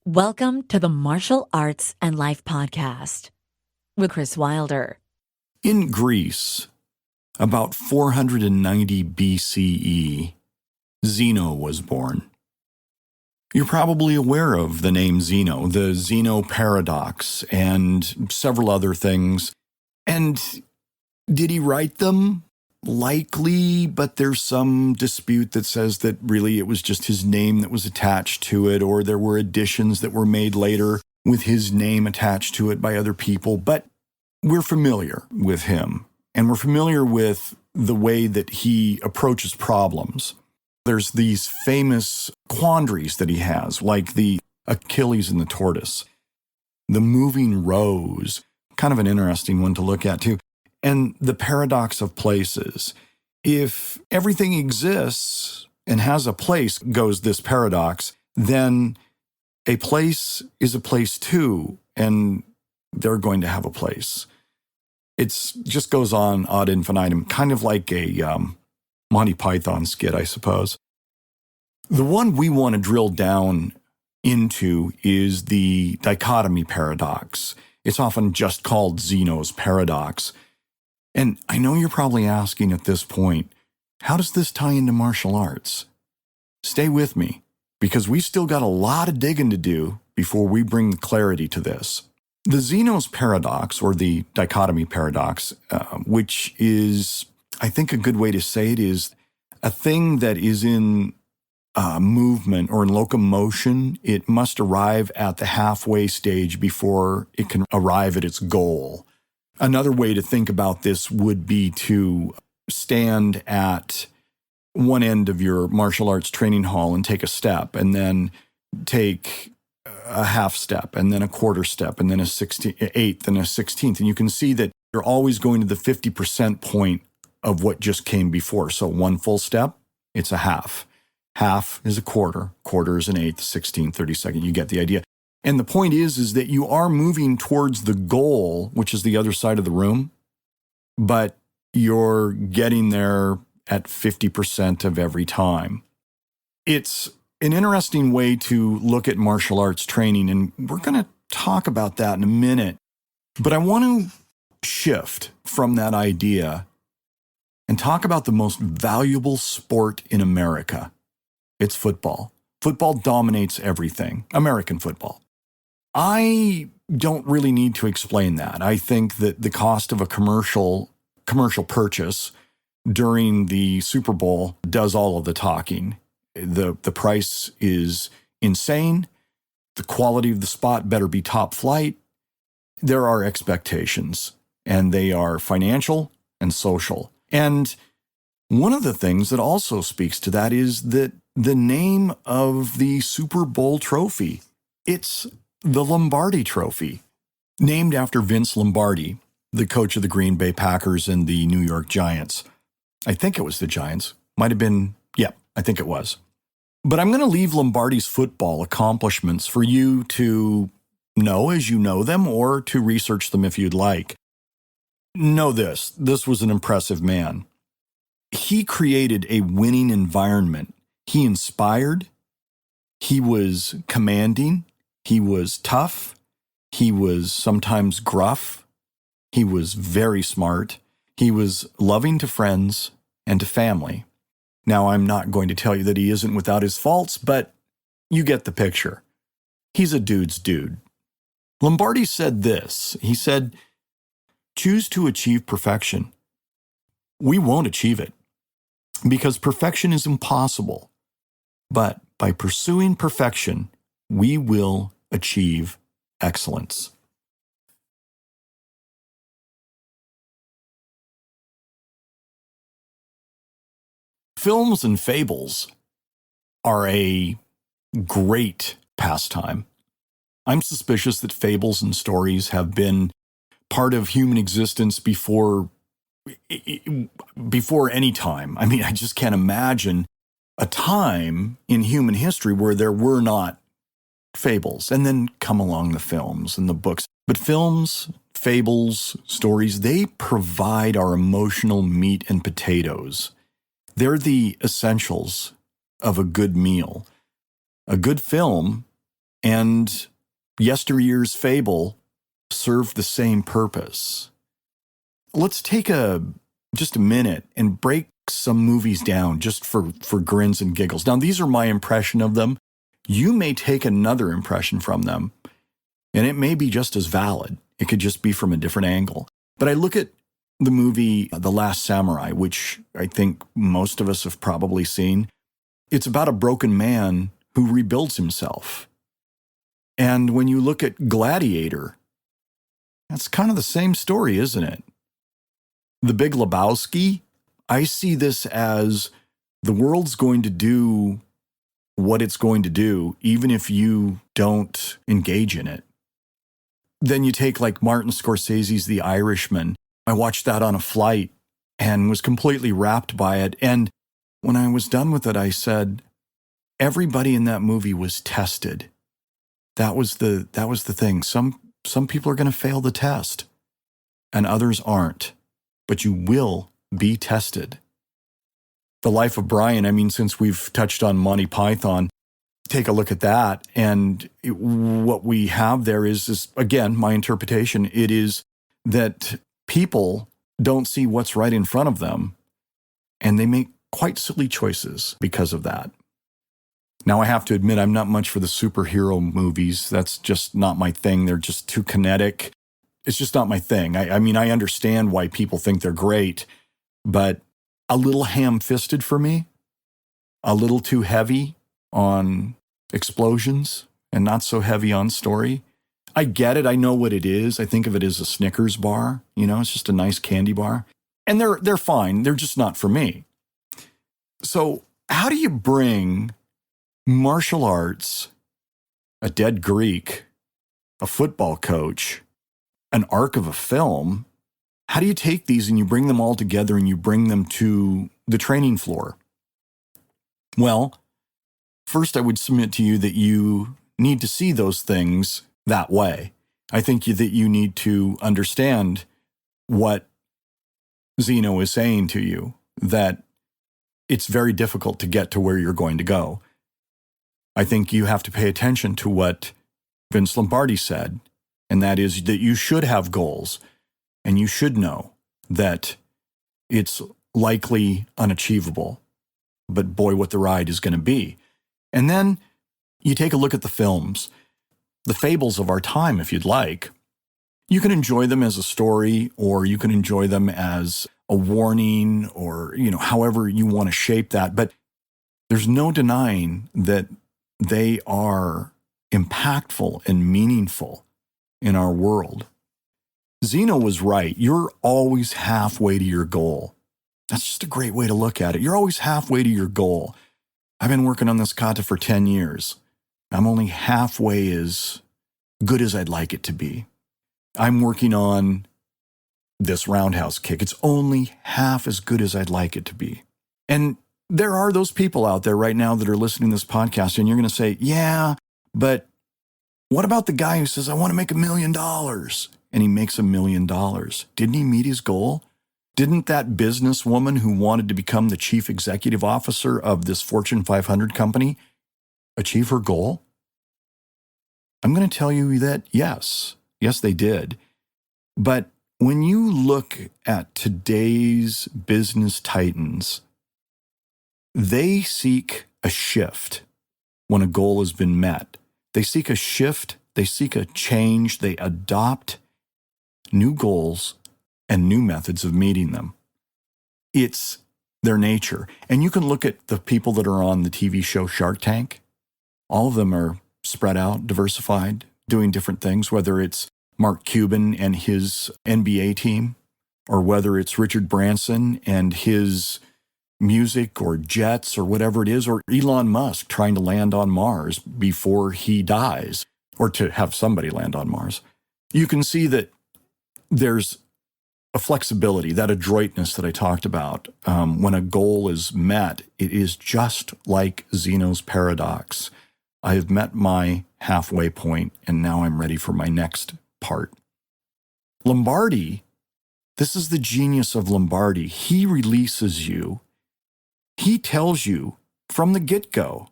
Welcome to the Martial Arts and Life Podcast with Chris Wilder. In Greece, about 490 BCE, Zeno was born. You're probably aware of the name Zeno, the Zeno paradox, and several other things. And did he write them? Likely, but there's some dispute that says that really it was just his name that was attached to it, or there were additions that were made later with his name attached to it by other people. But we're familiar with him, and we're familiar with the way that he approaches problems. There's these famous quandaries that he has, like the Achilles and the tortoise, the moving rose, kind of an interesting one to look at too, and the paradox of places. If everything exists and has a place, goes this paradox, then a place is a place too, and they're going to have a place. It just goes on ad infinitum, kind of like a Monty Python skit, I suppose. The one we want to drill down into is the dichotomy paradox. It's often just called Zeno's paradox. And I know you're probably asking at this point, how does this tie into martial arts? Stay with me, because we still got a lot of digging to do before we bring the clarity to this. The Zeno's paradox, or the dichotomy paradox, which is, I think a good way to say it is a thing that is in movement or in locomotion. It must arrive at the halfway stage before it can arrive at its goal. Another way to think about this would be to stand at one end of your martial arts training hall and take a step, and then take a half step, and then a quarter step, and then a 8th and a 16th. And you can see that you're always going to the 50% point of what just came before. So one full step, it's a half. Half is a quarter. Quarter is an 8th, 16th, 32nd. You get the idea. And the point is that you are moving towards the goal, which is the other side of the room, but you're getting there at 50% of every time. It's an interesting way to look at martial arts training, and we're going to talk about that in a minute. But I want to shift from that idea and talk about the most valuable sport in America. It's football. Football dominates everything, American football. I don't really need to explain that. I think that the cost of a commercial purchase during the Super Bowl does all of the talking. The price is insane. The quality of the spot better be top flight. There are expectations, and they are financial and social. And one of the things that also speaks to that is that the name of the Super Bowl trophy, it's the Lombardi Trophy, named after Vince Lombardi, the coach of the Green Bay Packers and the New York Giants. I think it was the Giants. Might have been, I think it was. But I'm going to leave Lombardi's football accomplishments for you to know as you know them, or to research them if you'd like. Know this was an impressive man. He created a winning environment. He inspired. He was commanding. He was tough. He was sometimes gruff. He was very smart. He was loving to friends and to family. Now, I'm not going to tell you that he isn't without his faults, but you get the picture. He's a dude's dude. Lombardi said this. He said, "Choose to achieve perfection. We won't achieve it, because perfection is impossible. But by pursuing perfection, we will achieve excellence." Films and fables are a great pastime. I'm suspicious that fables and stories have been part of human existence before any time. I mean, I just can't imagine a time in human history where there were not fables, and then come along the films and the books. But films, fables, stories, they provide our emotional meat and potatoes. They're the essentials of a good meal. A good film And yesteryear's fable served the same purpose. Let's take just a minute and break some movies down just for grins and giggles. Now, these are my impression of them. You may take another impression from them, and it may be just as valid. It could just be from a different angle. But I look at the movie The Last Samurai, which I think most of us have probably seen. It's about a broken man who rebuilds himself. And when you look at Gladiator, that's kind of the same story, isn't it? The Big Lebowski, I see this as the world's going to do what it's going to do, even if you don't engage in it. Then you take like Martin Scorsese's The Irishman. I watched that on a flight and was completely rapt by it. And when I was done with it, I said, everybody in that movie was tested. That was the thing. Some people are going to fail the test and others aren't, but you will be tested. The Life of Brian, I mean, since we've touched on Monty Python, take a look at that. And what we have there is, again, my interpretation, it is that people don't see what's right in front of them, and they make quite silly choices because of that. Now, I have to admit, I'm not much for the superhero movies. That's just not my thing. They're just too kinetic. It's just not my thing. I mean, I understand why people think they're great, but a little ham-fisted for me, a little too heavy on explosions and not so heavy on story. I get it. I know what it is. I think of it as a Snickers bar. You know, it's just a nice candy bar. And they're fine. They're just not for me. So how do you bring martial arts, a dead Greek, a football coach, an arc of a film? How do you take these and you bring them all together and you bring them to the training floor? Well, first I would submit to you that you need to see those things that way. I think that you need to understand what Zeno is saying to you, that it's very difficult to get to where you're going to go. I think you have to pay attention to what Vince Lombardi said, and that is that you should have goals, and you should know that it's likely unachievable, but boy, what the ride is going to be. And then you take a look at the films, the fables of our time, if you'd like. You can enjoy them as a story, or you can enjoy them as a warning, or, you know, however you want to shape that. But there's no denying that they are impactful and meaningful in our world. Zeno was right. You're always halfway to your goal. That's just a great way to look at it. You're always halfway to your goal. I've been working on this kata for 10 years. I'm only halfway as good as I'd like it to be. I'm working on this roundhouse kick. It's only half as good as I'd like it to be. And there are those people out there right now that are listening to this podcast, and you're going to say, yeah, but what about the guy who says, I want to make $1 million? And he makes $1 million. Didn't he meet his goal? Didn't that businesswoman who wanted to become the chief executive officer of this Fortune 500 company achieve her goal? I'm going to tell you that yes, they did. But when you look at today's business titans, they seek a shift when a goal has been met. They seek a shift, they seek a change, they adopt new goals and new methods of meeting them. It's their nature. And you can look at the people that are on the TV show Shark Tank. All of them are spread out, diversified, doing different things, whether it's Mark Cuban and his NBA team, or whether it's Richard Branson and his music or jets or whatever it is, or Elon Musk trying to land on Mars before he dies, or to have somebody land on Mars. You can see that there's a flexibility, that adroitness that I talked about. When a goal is met, it is just like Zeno's paradox. I have met my halfway point, and now I'm ready for my next part. Lombardi, this is the genius of Lombardi. He releases you. He tells you from the get-go,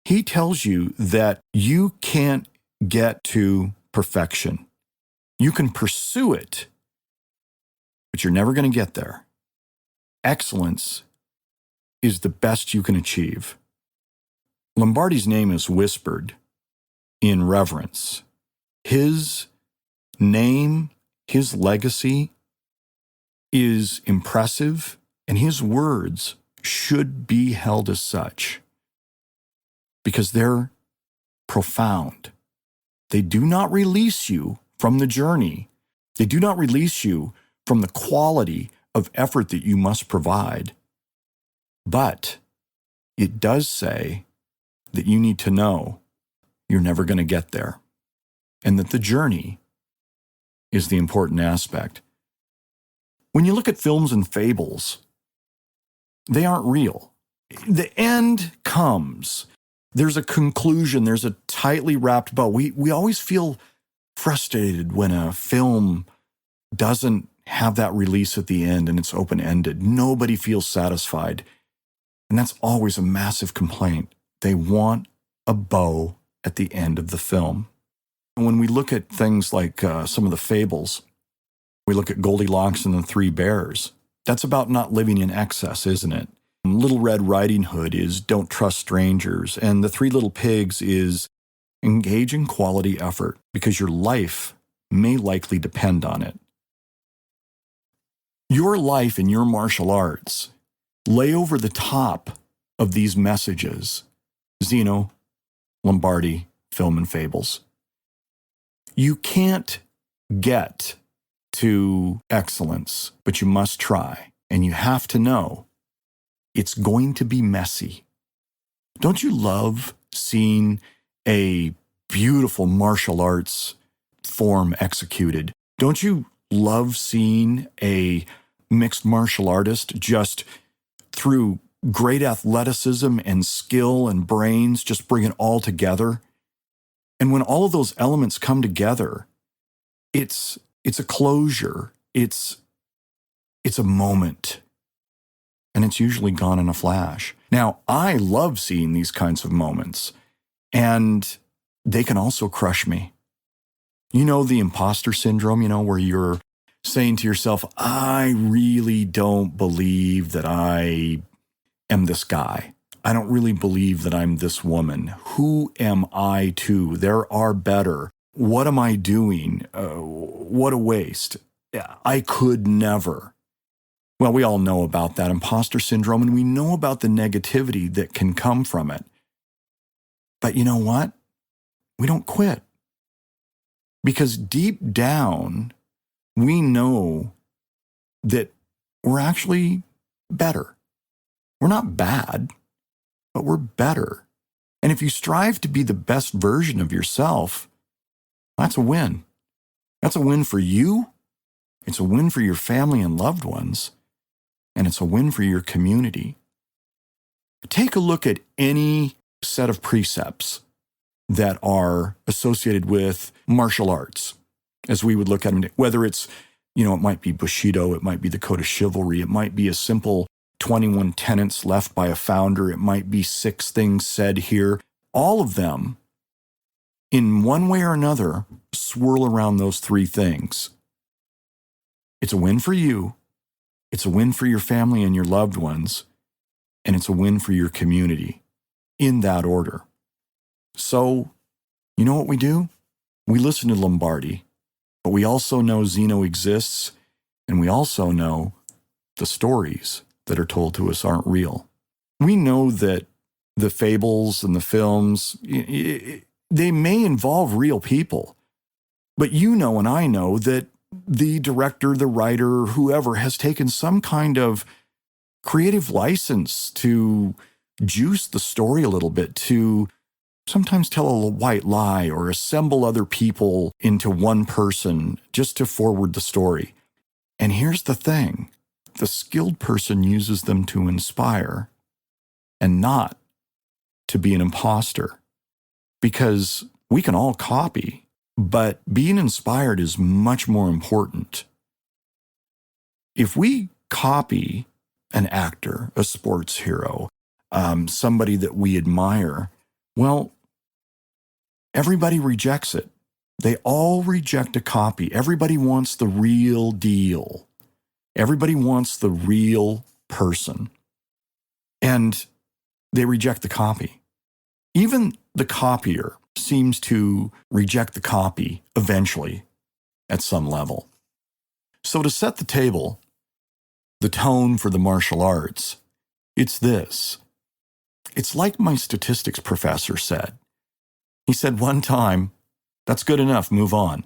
He tells you that you can't get to perfection. You can pursue it, but you're never going to get there. Excellence is the best you can achieve. Lombardi's name is whispered in reverence. His name, his legacy is impressive, and his words should be held as such because they're profound. They do not release you from the journey. They do not release you from the quality of effort that you must provide. But it does say that you need to know you're never going to get there, and that the journey is the important aspect. When you look at films and fables, they aren't real. The end comes. There's a conclusion. There's a tightly wrapped bow. We always feel frustrated when a film doesn't have that release at the end and it's open-ended. Nobody feels satisfied. And that's always a massive complaint. They want a bow at the end of the film. And when we look at things like some of the fables, we look at Goldilocks and the Three Bears. That's about not living in excess, isn't it? Little Red Riding Hood is don't trust strangers. And the Three Little Pigs is engage in quality effort because your life may likely depend on it. Your life and your martial arts lay over the top of these messages. Zeno, Lombardi, film and fables. You can't get to excellence, but you must try. And you have to know it's going to be messy. Don't you love seeing a beautiful martial arts form executed? Don't you love seeing a mixed martial artist just through great athleticism and skill and brains just bring it all together? And when all of those elements come together, it's a closure. It's a moment. And it's usually gone in a flash. Now, I love seeing these kinds of moments, and they can also crush me. You know, the imposter syndrome, where you're saying to yourself, I really don't believe that I am this guy. I don't really believe that I'm this woman. Who am I to? There are better. What am I doing? What a waste. I could never. Well, we all know about that imposter syndrome, and we know about the negativity that can come from it. But you know what? We don't quit. Because deep down, we know that we're actually better. We're not bad, but we're better. And if you strive to be the best version of yourself, that's a win. That's a win for you. It's a win for your family and loved ones. And it's a win for your community. Take a look at any set of precepts that are associated with martial arts, as we would look at them, whether it's, it might be Bushido, it might be the Code of Chivalry, it might be a simple 21 tenets left by a founder, it might be 6 things said here. All of them, in one way or another, swirl around those 3 things. It's a win for you. It's a win for your family and your loved ones, and it's a win for your community, in that order. So, you know what we do? We listen to Lombardi, but we also know Zeno exists, and we also know the stories that are told to us aren't real. We know that the fables and the films, they may involve real people, but you know and I know that the director, the writer, whoever has taken some kind of creative license to juice the story a little bit, to sometimes tell a white lie or assemble other people into one person just to forward the story. And here's the thing. The skilled person uses them to inspire and not to be an imposter. Because we can all copy, but being inspired is much more important. If we copy an actor, a sports hero, somebody that we admire, Well, everybody rejects it. They all reject a copy. Everybody wants the real deal. Everybody wants the real person. And they reject the copy. Even the copier seems to reject the copy eventually at some level. So to set the table, the tone for the martial arts, it's this. It's like my statistics professor said. He said one time, "That's good enough, move on."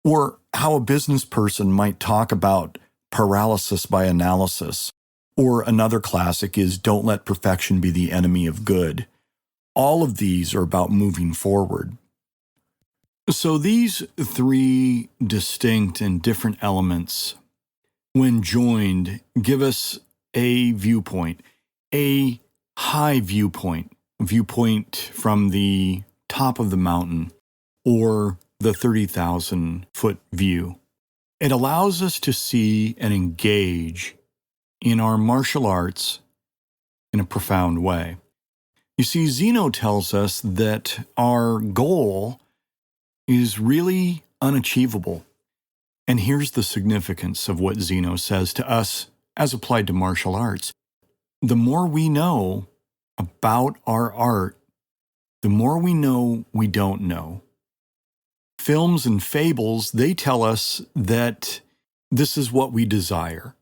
Or how a business person might talk about paralysis by analysis. Or another classic is "Don't let perfection be the enemy of good." All of these are about moving forward. So these three distinct and different elements, when joined, give us a viewpoint, a high viewpoint, a viewpoint from the top of the mountain or the 30,000-foot view. It allows us to see and engage in our martial arts in a profound way. You see, Zeno tells us that our goal is really unachievable. And here's the significance of what Zeno says to us as applied to martial arts. The more we know about our art, the more we know we don't know. Films and fables, they tell us that this is what we desire,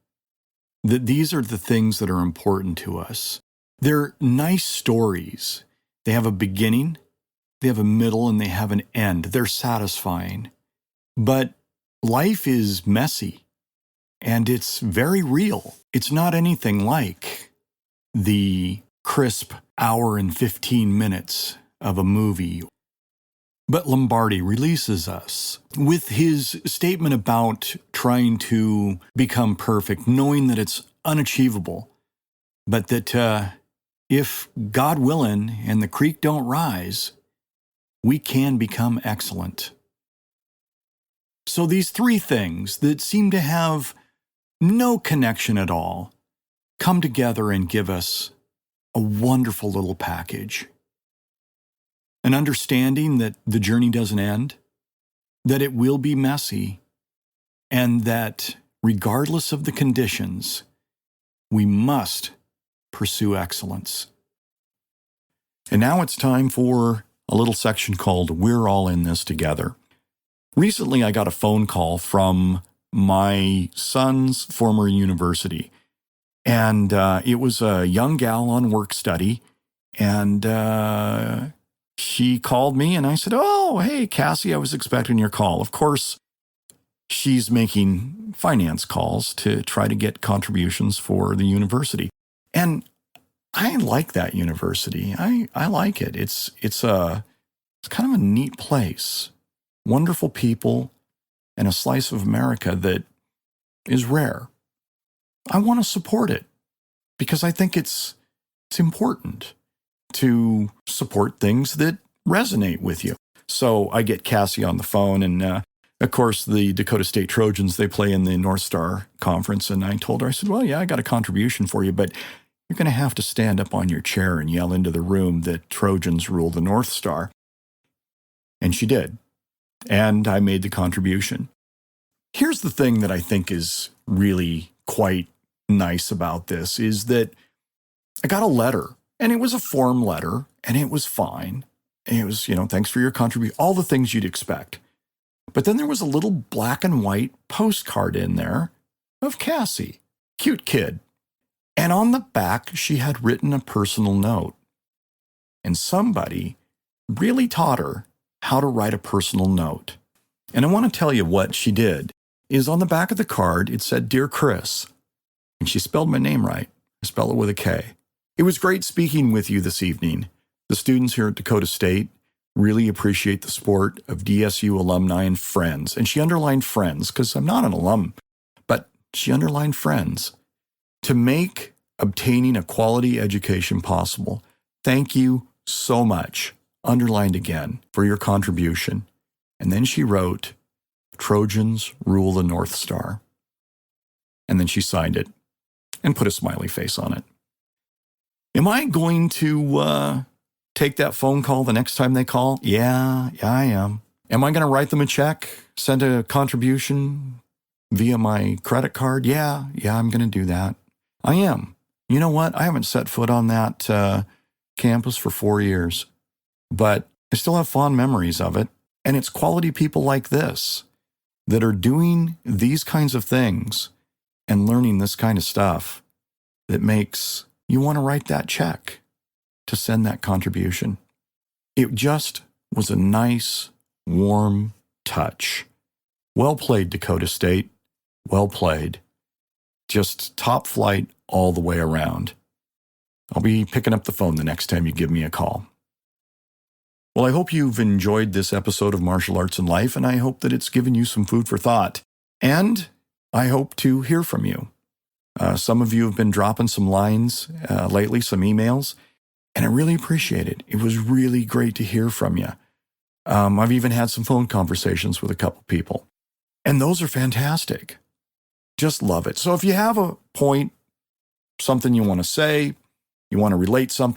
that these are the things that are important to us. They're nice stories. They have a beginning, they have a middle, and they have an end. They're satisfying. But life is messy, and it's very real. It's not anything like the crisp hour and 15 minutes of a movie. But Lombardi releases us with his statement about trying to become perfect, knowing that it's unachievable, but that if God willing and the creek don't rise, we can become excellent. So these three things that seem to have no connection at all come together and give us a wonderful little package. An understanding that the journey doesn't end, that it will be messy, and that regardless of the conditions, we must pursue excellence. And now it's time for a little section called "We're All in This Together." Recently, I got a phone call from my son's former university, and it was a young gal on work study, and she called me, and I said, "Oh, hey, Cassie, I was expecting your call." Of course, she's making finance calls to try to get contributions for the university. And I like that university. I like it. It's kind of a neat place. Wonderful people and a slice of America that is rare. I want to support it because I think it's important to support things that resonate with you. So I get Cassie on the phone, and of course, the Dakota State Trojans, they play in the North Star Conference, and I told her, I said, "Well, yeah, I got a contribution for you, but you're going to have to stand up on your chair and yell into the room that Trojans rule the North Star." And she did. And I made the contribution. Here's the thing that I think is really quite nice about this is that I got a letter, and it was a form letter, and it was fine. And it was, thanks for your contribution, all the things you'd expect. But then there was a little black and white postcard in there of Cassie, cute kid. And on the back, she had written a personal note. And somebody really taught her how to write a personal note. And I want to tell you what she did. Is on the back of the card, it said, "Dear Chris." And she spelled my name right. I spell it with a K. "It was great speaking with you this evening. The students here at Dakota State really appreciate the support of DSU alumni and friends." And she underlined friends because I'm not an alum, but she underlined friends. "To make obtaining a quality education possible, thank you so much," underlined again, "for your contribution." And then she wrote, "Trojans rule the North Star." And then she signed it and put a smiley face on it. Am I going to take that phone call the next time they call? Yeah, I am. Am I going to write them a check, send a contribution via my credit card? Yeah, I'm going to do that. I am. You know what? I haven't set foot on that campus for 4 years, but I still have fond memories of it. And it's quality people like this that are doing these kinds of things and learning this kind of stuff that makes you want to write that check to send that contribution. It just was a nice, warm touch. Well played, Dakota State. Well played. Just top flight all the way around. I'll be picking up the phone the next time you give me a call. Well, I hope you've enjoyed this episode of Martial Arts and Life, and I hope that it's given you some food for thought. And I hope to hear from you. Some of you have been dropping some lines lately, some emails, and I really appreciate it. It was really great to hear from you. I've even had some phone conversations with a couple people, and those are fantastic. Just love it. So if you have a point, something you want to say, you want to relate something,